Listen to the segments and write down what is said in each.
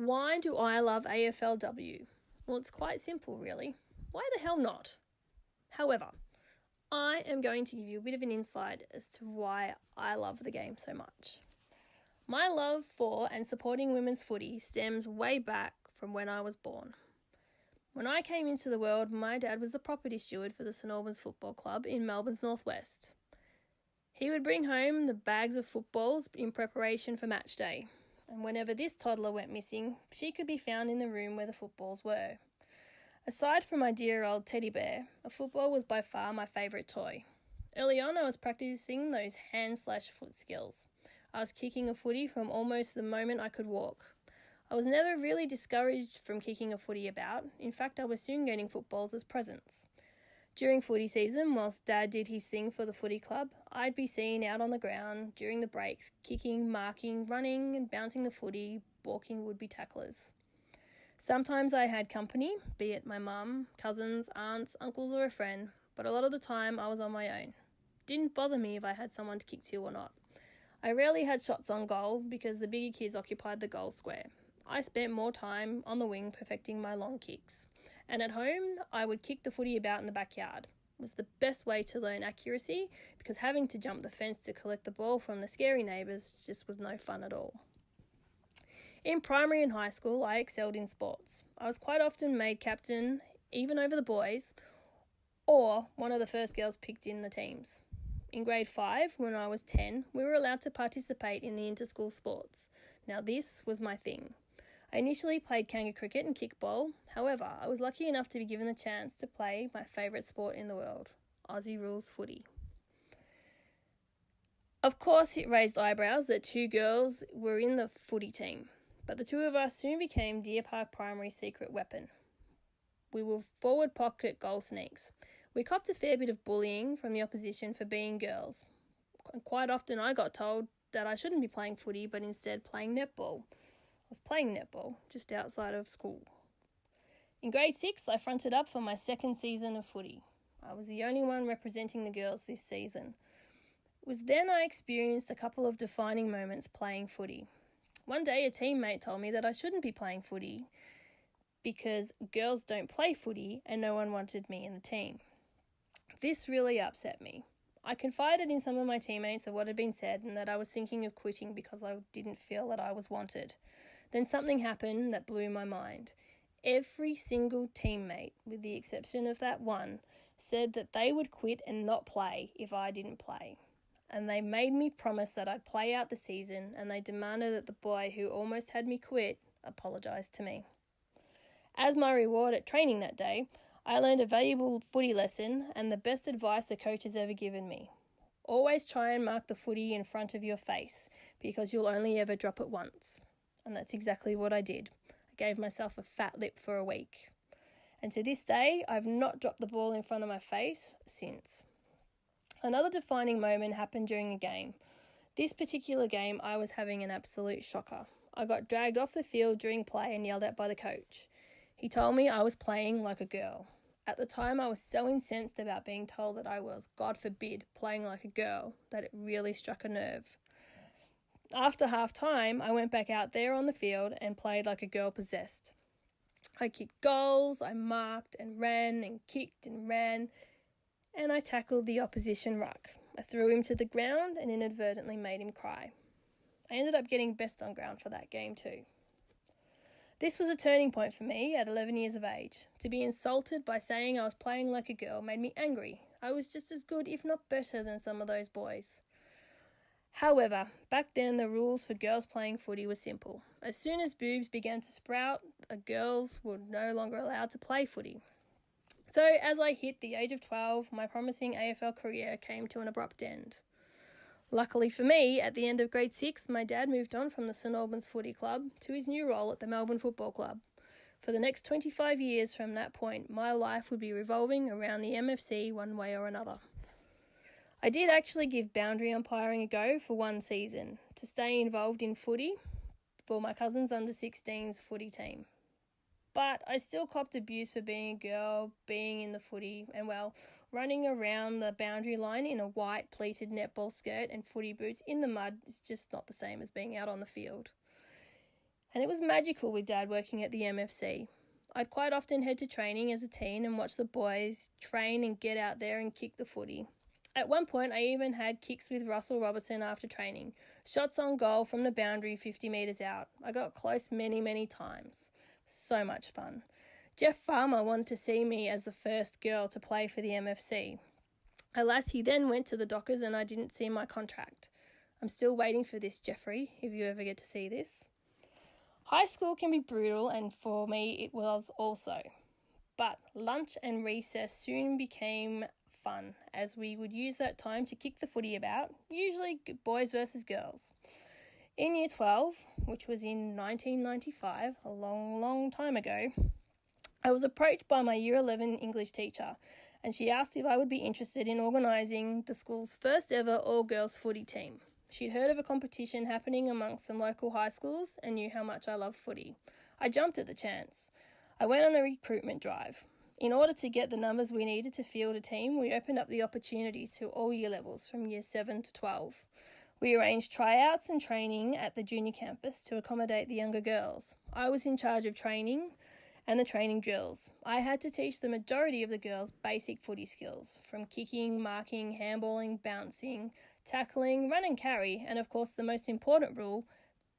Why do I love AFLW? Well, it's quite simple, really. Why the hell not? However, I am going to give you a bit of an insight as to why I love the game so much. My love for and supporting women's footy stems way back from when I was born. When I came into the world, my dad was the property steward for the St Albans Football Club in Melbourne's northwest. He would bring home the bags of footballs in preparation for match day, and whenever this toddler went missing, she could be found in the room where the footballs were. Aside from my dear old teddy bear, a football was by far my favourite toy. Early on, I was practising those hand/foot skills. I was kicking a footy from almost the moment I could walk. I was never really discouraged from kicking a footy about. In fact, I was soon getting footballs as presents. During footy season, whilst Dad did his thing for the footy club, I'd be seen out on the ground during the breaks, kicking, marking, running and bouncing the footy, balking would-be tacklers. Sometimes I had company, be it my mum, cousins, aunts, uncles or a friend, but a lot of the time I was on my own. Didn't bother me if I had someone to kick to or not. I rarely had shots on goal because the bigger kids occupied the goal square. I spent more time on the wing perfecting my long kicks. And at home, I would kick the footy about in the backyard. It was the best way to learn accuracy because having to jump the fence to collect the ball from the scary neighbours just was no fun at all. In primary and high school, I excelled in sports. I was quite often made captain, even over the boys, or one of the first girls picked in the teams. In grade 5, when I was 10, we were allowed to participate in the inter-school sports. Now this was my thing. I initially played kangaroo cricket and kickball. However, I was lucky enough to be given the chance to play my favourite sport in the world, Aussie rules footy. Of course, it raised eyebrows that 2 girls were in the footy team, but the 2 of us soon became Deer Park Primary's secret weapon. We were forward pocket goal sneaks. We copped a fair bit of bullying from the opposition for being girls. Quite often I got told that I shouldn't be playing footy, but instead playing netball. I was playing netball just outside of school. In grade 6, I fronted up for my second season of footy. I was the only one representing the girls this season. It was then I experienced a couple of defining moments playing footy. One day a teammate told me that I shouldn't be playing footy because girls don't play footy and no one wanted me in the team. This really upset me. I confided in some of my teammates of what had been said and that I was thinking of quitting because I didn't feel that I was wanted. Then something happened that blew my mind. Every single teammate, with the exception of that one, said that they would quit and not play if I didn't play. And they made me promise that I'd play out the season, and they demanded that the boy who almost had me quit apologise to me. As my reward at training that day, I learned a valuable footy lesson and the best advice a coach has ever given me. Always try and mark the footy in front of your face because you'll only ever drop it once. And that's exactly what I did. I gave myself a fat lip for a week. And to this day, I've not dropped the ball in front of my face since. Another defining moment happened during a game. This particular game, I was having an absolute shocker. I got dragged off the field during play and yelled at by the coach. He told me I was playing like a girl. At the time, I was so incensed about being told that I was, God forbid, playing like a girl, that it really struck a nerve. After half-time, I went back out there on the field and played like a girl possessed. I kicked goals, I marked and ran and kicked and ran, and I tackled the opposition ruck. I threw him to the ground and inadvertently made him cry. I ended up getting best on ground for that game too. This was a turning point for me at 11 years of age. To be insulted by saying I was playing like a girl made me angry. I was just as good, if not better, than some of those boys. However, back then the rules for girls playing footy were simple. As soon as boobs began to sprout, girls were no longer allowed to play footy. So as I hit the age of 12, my promising AFL career came to an abrupt end. Luckily for me, at the end of grade 6, my dad moved on from the St Albans Footy Club to his new role at the Melbourne Football Club. For the next 25 years from that point, my life would be revolving around the MFC one way or another. I did actually give boundary umpiring a go for one season to stay involved in footy for my cousin's under-16s footy team. But I still copped abuse for being a girl, being in the footy, and running around the boundary line in a white pleated netball skirt and footy boots in the mud is just not the same as being out on the field. And it was magical with Dad working at the MFC. I'd quite often head to training as a teen and watch the boys train and get out there and kick the footy. At one point, I even had kicks with Russell Robertson after training. Shots on goal from the boundary 50 metres out. I got close many, many times. So much fun. Jeff Farmer wanted to see me as the first girl to play for the MFC. Alas, he then went to the Dockers and I didn't see my contract. I'm still waiting for this, Jeffrey, if you ever get to see this. High school can be brutal, and for me it was also. But lunch and recess soon became fun, as we would use that time to kick the footy about, usually boys versus girls. In Year 12, which was in 1995, a long, long time ago, I was approached by my Year 11 English teacher, and she asked if I would be interested in organising the school's first ever all-girls footy team. She'd heard of a competition happening amongst some local high schools and knew how much I love footy. I jumped at the chance. I went on a recruitment drive. In order to get the numbers we needed to field a team, we opened up the opportunity to all year levels from Year 7 to 12. We arranged tryouts and training at the junior campus to accommodate the younger girls. I was in charge of training and the training drills. I had to teach the majority of the girls basic footy skills, from kicking, marking, handballing, bouncing, tackling, run and carry, and of course the most important rule,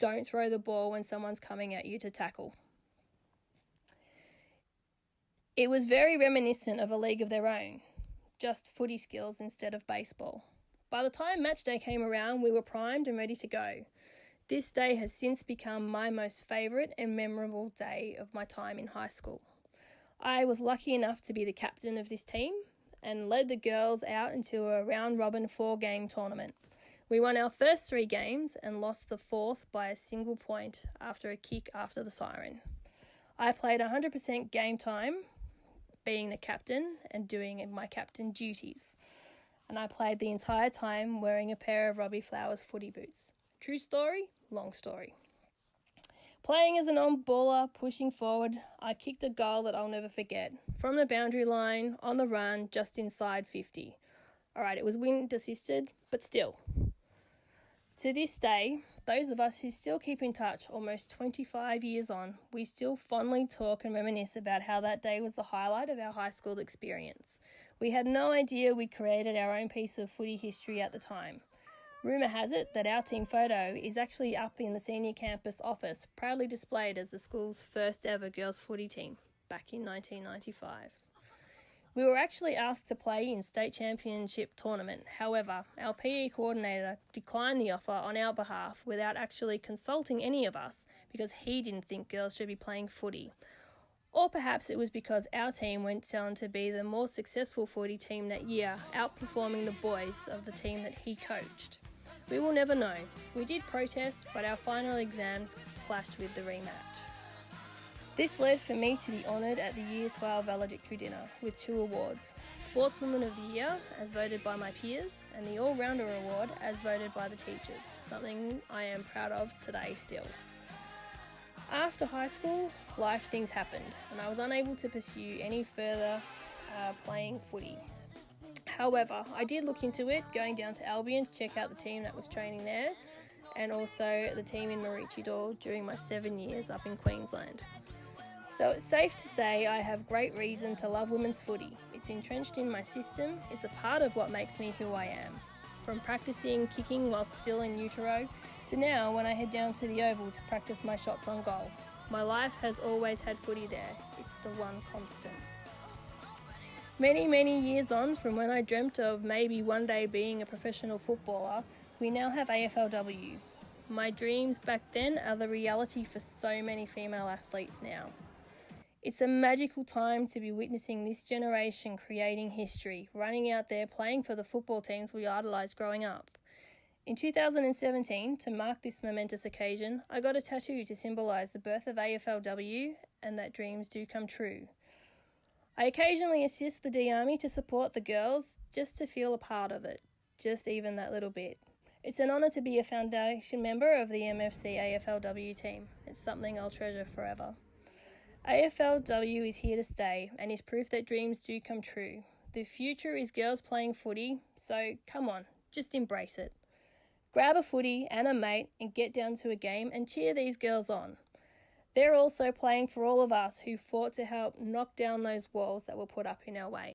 don't throw the ball when someone's coming at you to tackle. It was very reminiscent of a league of their own, just footy skills instead of baseball. By the time match day came around, we were primed and ready to go. This day has since become my most favourite and memorable day of my time in high school. I was lucky enough to be the captain of this team and led the girls out into a round-robin 4-game tournament. We won our first 3 games and lost the 4th by a single point after a kick after the siren. I played 100% game time, being the captain and doing my captain duties. And I played the entire time wearing a pair of Robbie Flowers footy boots. True story, long story. Playing as an on-baller, pushing forward, I kicked a goal that I'll never forget. From the boundary line, on the run, just inside 50. Alright, it was wind assisted, but still. To this day, those of us who still keep in touch almost 25 years on, we still fondly talk and reminisce about how that day was the highlight of our high school experience. We had no idea we'd created our own piece of footy history at the time. Rumour has it that our team photo is actually up in the senior campus office, proudly displayed as the school's first ever girls footy team back in 1995. We were actually asked to play in state championship tournament. However, our PE coordinator declined the offer on our behalf without actually consulting any of us because he didn't think girls should be playing footy. Or perhaps it was because our team went on to be the more successful footy team that year, outperforming the boys of the team that he coached. We will never know. We did protest, but our final exams clashed with the rematch. This led for me to be honoured at the Year 12 valedictory dinner with 2 awards, Sportswoman of the Year as voted by my peers and the All-Rounder Award as voted by the teachers, something I am proud of today still. After high school, life things happened and I was unable to pursue any further playing footy. However, I did look into it, going down to Albion to check out the team that was training there and also the team in Maroochydore during my 7 years up in Queensland. So it's safe to say I have great reason to love women's footy. It's entrenched in my system, it's a part of what makes me who I am. From practicing kicking while still in utero, to now when I head down to the Oval to practice my shots on goal. My life has always had footy there, it's the one constant. Many, many years on from when I dreamt of maybe one day being a professional footballer, we now have AFLW. My dreams back then are the reality for so many female athletes now. It's a magical time to be witnessing this generation creating history, running out there playing for the football teams we idolised growing up. In 2017, to mark this momentous occasion, I got a tattoo to symbolise the birth of AFLW and that dreams do come true. I occasionally assist the D Army to support the girls just to feel a part of it, just even that little bit. It's an honour to be a foundation member of the MFC AFLW team. It's something I'll treasure forever. AFLW is here to stay and is proof that dreams do come true. The future is girls playing footy, so come on, just embrace it. Grab a footy and a mate and get down to a game and cheer these girls on. They're also playing for all of us who fought to help knock down those walls that were put up in our way.